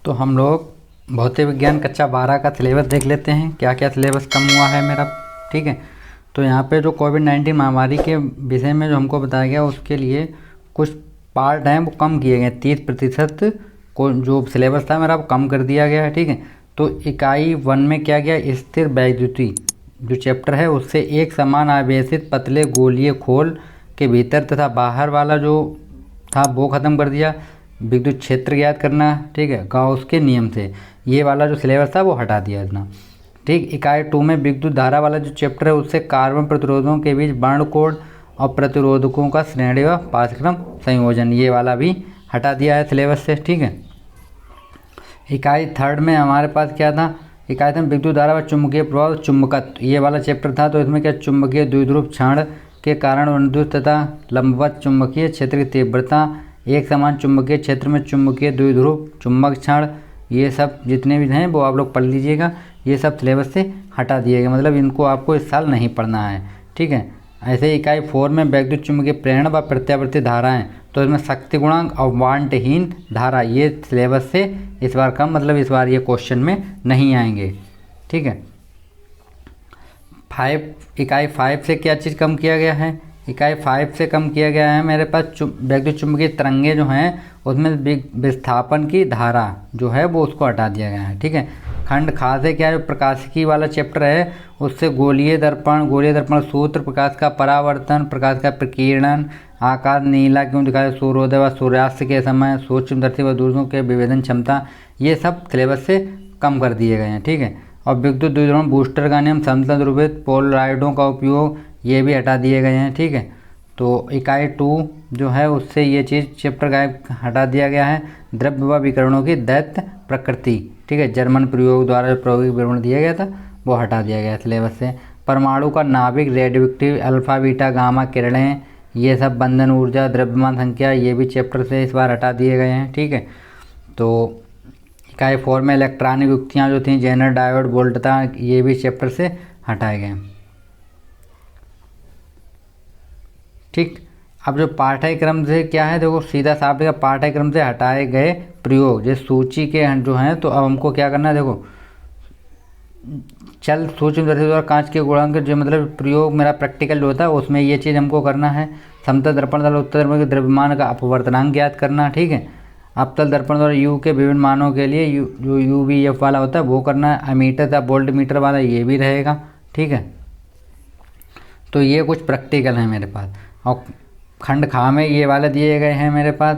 तो हम लोग भौतिक विज्ञान कक्षा 12 का सिलेबस देख लेते हैं, क्या क्या सिलेबस कम हुआ है मेरा। ठीक है, तो यहाँ पे जो कोविड-19 महामारी के विषय में जो हमको बताया गया उसके लिए कुछ पार्ट हैं वो कम किए गए। 30% को जो सिलेबस था मेरा वो कम कर दिया गया है। ठीक है, तो इकाई 1 में क्या गया, स्थिर वैद्युति जो चैप्टर है उससे एक समान आवेशित पतले गोलीय खोल के भीतर तथा बाहर वाला जो था वो ख़त्म कर दिया। विद्युत क्षेत्र ज्ञात करना, ठीक है, गाउस के नियम से ये वाला जो सिलेबस था वो हटा दिया इतना। ठीक, इकाई 2 में विद्युत धारा वाला जो चैप्टर है उससे कार्बन प्रतिरोधों के बीच वर्ण कोण और प्रतिरोधकों का श्रेणी व पाठ्यक्रम संयोजन ये वाला भी हटा दिया है सिलेबस से। ठीक है, इकाई 3 में हमारे पास क्या था, इकाई में विद्युत धारा व चुंबकीय प्रभाव चुंबकत्व ये वाला चैप्टर था। तो इसमें क्या चुंबकीय द्विध्रुव क्षण के कारण विद्युत तथा लंबवत चुंबकीय क्षेत्र की तीव्रता, एक समान चुंबकीय क्षेत्र में चुंबकीय द्विध्रुव चुंबक क्षण, ये सब जितने भी हैं वो आप लोग पढ़ लीजिएगा। ये सब सिलेबस से हटा दिए गए, मतलब इनको आपको इस साल नहीं पढ़ना है। ठीक है, ऐसे इकाई 4 में वैद्युत चुंबकीय प्रेरण व प्रत्यावर्ती धाराएं, तो इसमें शक्ति गुणांक और वांटहीन धारा ये सिलेबस से इस बार कम, मतलब इस बार ये क्वेश्चन में नहीं आएंगे। ठीक है, इकाई 5 से क्या चीज़ कम किया गया है, इकाई 5 से कम किया गया है मेरे पास वैद्युत चुंबकीय तरंगे जो हैं उसमें विस्थापन की धारा जो है वो उसको हटा दिया गया है। ठीक है, खंड खा से क्या है, प्रकाशिकी वाला चैप्टर है उससे गोलीय दर्पण सूत्र, प्रकाश का परावर्तन, प्रकाश का प्रकीर्णन, आकाश नीला क्यों दिखाए, सूर्योदय व सूर्यास्त के समय, सूक्ष्मदर्शी व दूरबीनों के विभेदन क्षमता, ये सब सिलेबस से कम कर दिए गए हैं। ठीक है, और विद्युत द्विध्रुव बूस्टर का नियम, समतल ध्रुवित पोलराइडों का उपयोग ये भी हटा दिए गए हैं। ठीक है, तो इकाई 2 जो है उससे ये चीज़ चैप्टर गायब हटा दिया गया है। द्रव्य व विकिरणों की दैत्य प्रकृति, ठीक है, जर्मन प्रयोग द्वारा जो प्रायोगिक विवरण दिया गया था वो हटा दिया गया सिलेबस से। परमाणु का नाभिक, रेडियोएक्टिव अल्फा बीटा गामा किरणें, ये सब बंधन ऊर्जा, द्रव्यमान संख्या, ये भी चैप्टर से इस बार हटा दिए गए हैं। ठीक है, तो इकाई 4 में इलेक्ट्रॉनिक युक्तियाँ जो थी, जेनर डायोड वोल्टता, ये भी चैप्टर से हटाए गए। ठीक, अब जो पाठ्यक्रम से क्या है, देखो सीधा साफ का पाठ्यक्रम से हटाए गए प्रयोग जैसे सूची के जो हैं, तो अब हमको क्या करना है, देखो चल सूक्ष्मदर्शी और कांच के गुणांक जो मतलब प्रयोग मेरा प्रैक्टिकल जो होता है उसमें ये चीज़ हमको करना है। समतल दर्पण द्वारा उत्तल दर्पण के द्रव्यमान का अपवर्तनांक ज्ञात करना। ठीक है, अवतल दर्पण द्वारा यू के विभिन्न मानों के लिए जो UVF वाला होता है वो करना है। अमीटर या वोल्ट मीटर वाला ये भी रहेगा। ठीक है, तो ये कुछ प्रैक्टिकल है मेरे पास। और खंड खा में ये वाले दिए गए हैं मेरे पास,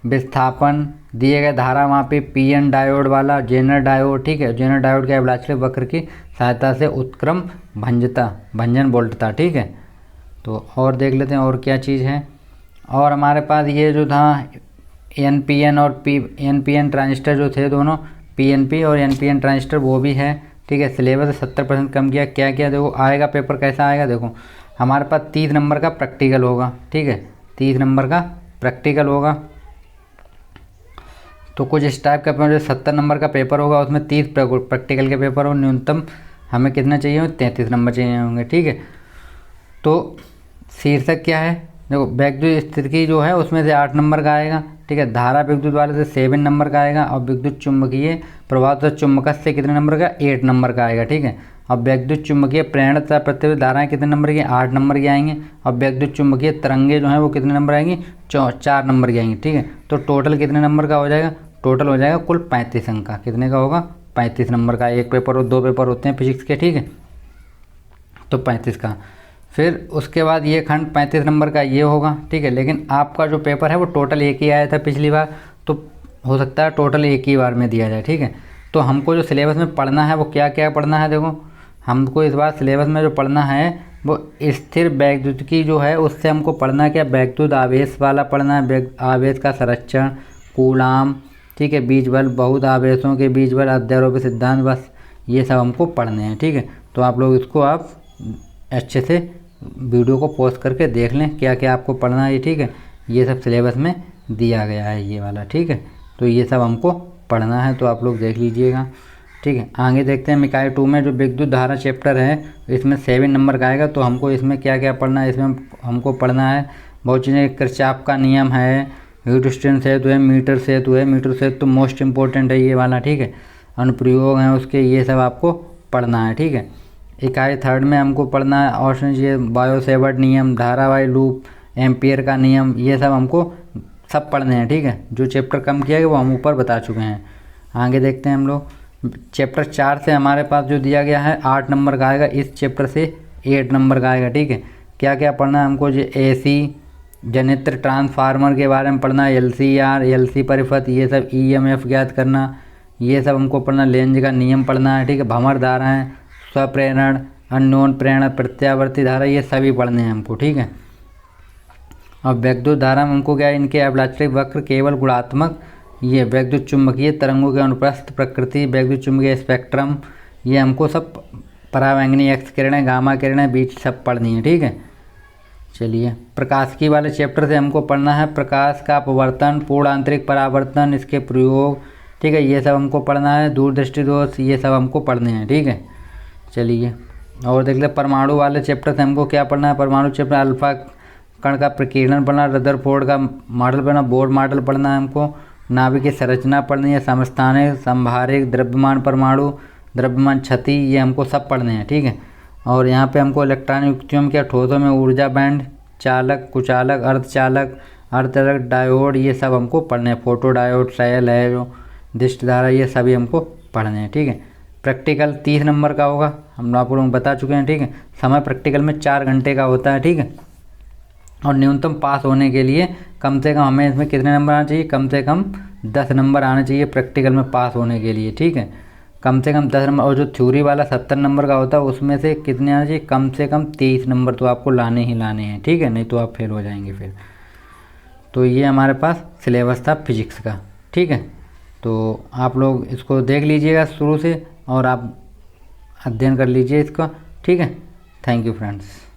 विस्थापन दिए गए, धारा वहाँ पे PN डायोड वाला, जेनर डायोड। ठीक है, जेनर डायोड के अभिलाक्षिक वक्र की सहायता से उत्क्रम भंजन वोल्टता। ठीक है, तो और देख लेते हैं और क्या चीज़ है। और हमारे पास ये जो था NPN और NPN ट्रांजिस्टर जो थे दोनों, PNP और NPN ट्रांजिस्टर वो भी है। ठीक है, सिलेबस 70% कम किया। क्या क्या देखो आएगा पेपर कैसा आएगा, देखो हमारे पास 30 नंबर का प्रैक्टिकल होगा। ठीक है, 30 नंबर का प्रैक्टिकल होगा, तो कुछ इस टाइप का पेपर, 70 नंबर का पेपर होगा उसमें 30 प्रैक्टिकल के पेपर हो। न्यूनतम हमें कितना चाहिए, 33 नंबर चाहिए होंगे। ठीक है, तो शीर्षक क्या है, देखो वैद्युत स्थिति जो है उसमें से 8 नंबर का आएगा। ठीक है, धारा विद्युत वाले से 7 नंबर का आएगा, और विद्युत चुंबकीय प्रभाव से चुंबकत्व से कितने नंबर का, 8 नंबर का आएगा। ठीक है, अब वैद्युत चुंबकीय प्रेरण तथा प्रत्यावर्ती धाराएं कितने नंबर की, 8 नंबर की आएंगी। और वैद्युत चुंबकीय तरंगे जो हैं वो कितने नंबर आएंगी, 4 नंबर की आएंगी। ठीक है, तो टोटल कितने नंबर का हो जाएगा, टोटल हो जाएगा कुल 35 अंक का। कितने का होगा, 35 नंबर का। एक पेपर और 2 पेपर होते हैं फिजिक्स के। ठीक है, तो 35 का। फिर उसके बाद ये खंड 35 नंबर का ये होगा। ठीक है, लेकिन आपका जो पेपर है वो टोटल एक ही आया था पिछली बार, तो हो सकता है टोटल एक ही बार में दिया जाए। ठीक है, तो हमको जो सिलेबस में पढ़ना है वो क्या क्या पढ़ना है, देखो हमको इस बार सिलेबस में जो पढ़ना है वो स्थिर वैद्युतिकी जो है उससे हमको पढ़ना है क्या, वैद्युत आवेश वाला पढ़ना है, आवेश का संरक्षण, कूलाम। ठीक है, बीज बल, बहुत आवेशों के बीज बल, अध्यारोपित सिद्धांत, बस ये सब हमको पढ़ने हैं। ठीक है, तो आप लोग इसको आप अच्छे से वीडियो को पॉज करके देख लें क्या क्या आपको पढ़ना है। ठीक है, ये सब सिलेबस में दिया गया है ये वाला। ठीक है, तो ये सब हमको पढ़ना है, तो आप लोग देख लीजिएगा। ठीक है, आगे देखते हैं इकाई 2 में जो विद्युत धारा चैप्टर है इसमें 7 नंबर का आएगा। तो हमको इसमें क्या क्या पढ़ना है, इसमें हमको पढ़ना है बहुत चीज़ें। किरचॉफ का नियम है, हीट स्ट्रेन सेतु है, मीटर सेतु है, मीटर सेतु तो मोस्ट इम्पोर्टेंट है ये वाला, ठीक है। अनुप्रयोग हैं उसके, ये सब आपको पढ़ना है, ठीक है। इकाई थर्ड में हमको पढ़ना है और ये बायो सेवर्ट नियम, धारावाही लूप, एम्पियर का नियम, ये सब हमको सब पढ़ने हैं, ठीक है। जो चैप्टर कम किया गया वो हम ऊपर बता चुके हैं। आगे देखते हैं हम लोग। चैप्टर 4 से हमारे पास जो दिया गया है 8 नंबर का आएगा, इस चैप्टर से 8 नंबर का आएगा, ठीक है। क्या क्या पढ़ना है हमको, जो AC जनित्र ट्रांसफार्मर के बारे में पढ़ना है, LCR, LC परिपथ, ये सब, EMF ज्ञात करना, ये सब हमको पढ़ना, लेंज का नियम पढ़ना है, ठीक है। भंवर धाराएँ, स्वप्रेरण, अननोन प्रेरण, प्रत्यावर्ती धारा, ये सभी पढ़ने हैं हमको, ठीक है। और वैद्युत धारा में हमको क्या है, इनके अभिलाक्षिक वक्र केवल गुणात्मक, ये वैद्युत चुम्बकीय तरंगों के अनुप्रस्थ प्रकृति, वैद्युत चुम्बकीय स्पेक्ट्रम, ये हमको सब परावैंगनी एक्स किरणें, गामा किरणें, बीच सब पढ़नी है, ठीक है। चलिए प्रकाशिकी वाले चैप्टर से हमको पढ़ना है प्रकाश का अपवर्तन, पूर्ण आंतरिक परावर्तन, इसके प्रयोग, ठीक है, ये सब हमको पढ़ना है। दूरदृष्टि दोष, ये सब हमको पढ़ने हैं, ठीक है। चलिए और देख ले परमाणु वाले चैप्टर से हमको क्या पढ़ना है। परमाणु चैप्टर अल्फा कण का प्रकीर्णन पढ़ना, रदरफोर्ड का मॉडल पढ़ना, बोर मॉडल पढ़ना है हमको, नाभिक की संरचना पढ़नी है, समस्थानिक, संभारिक, द्रव्यमान परमाणु, द्रव्यमान क्षति, ये हमको सब पढ़ने हैं, ठीक है। और यहाँ पे हमको इलेक्ट्रॉनिक युक्तियों में क्या, ठोसों में ऊर्जा बैंड, चालक, कुचालक, अर्धचालक, अर्धचालक, डायोड, ये सब हमको पढ़ने हैं। फोटो डायोड, सेल है जो, दिष्ट धारा, ये सभी हमको पढ़ने हैं, ठीक है। प्रैक्टिकल 30 नंबर का होगा, हम आप लोग बता चुके हैं, ठीक है। समय प्रैक्टिकल में 4 घंटे का होता है, ठीक है। और न्यूनतम पास होने के लिए कम से कम हमें इसमें कितने नंबर आना चाहिए, कम से कम 10 नंबर आने चाहिए प्रैक्टिकल में पास होने के लिए, ठीक है। कम से कम 10 नंबर। और जो थ्योरी वाला 70 नंबर का होता है उसमें से कितने आना चाहिए, कम से कम 23 नंबर तो आपको लाने ही लाने हैं, ठीक है, नहीं तो आप फेल हो जाएंगे फिर। तो ये हमारे पास सिलेबस था फिजिक्स का, ठीक है। तो आप लोग इसको देख लीजिएगा शुरू से और आप अध्ययन कर लीजिए इसका, ठीक है। Thank you friends.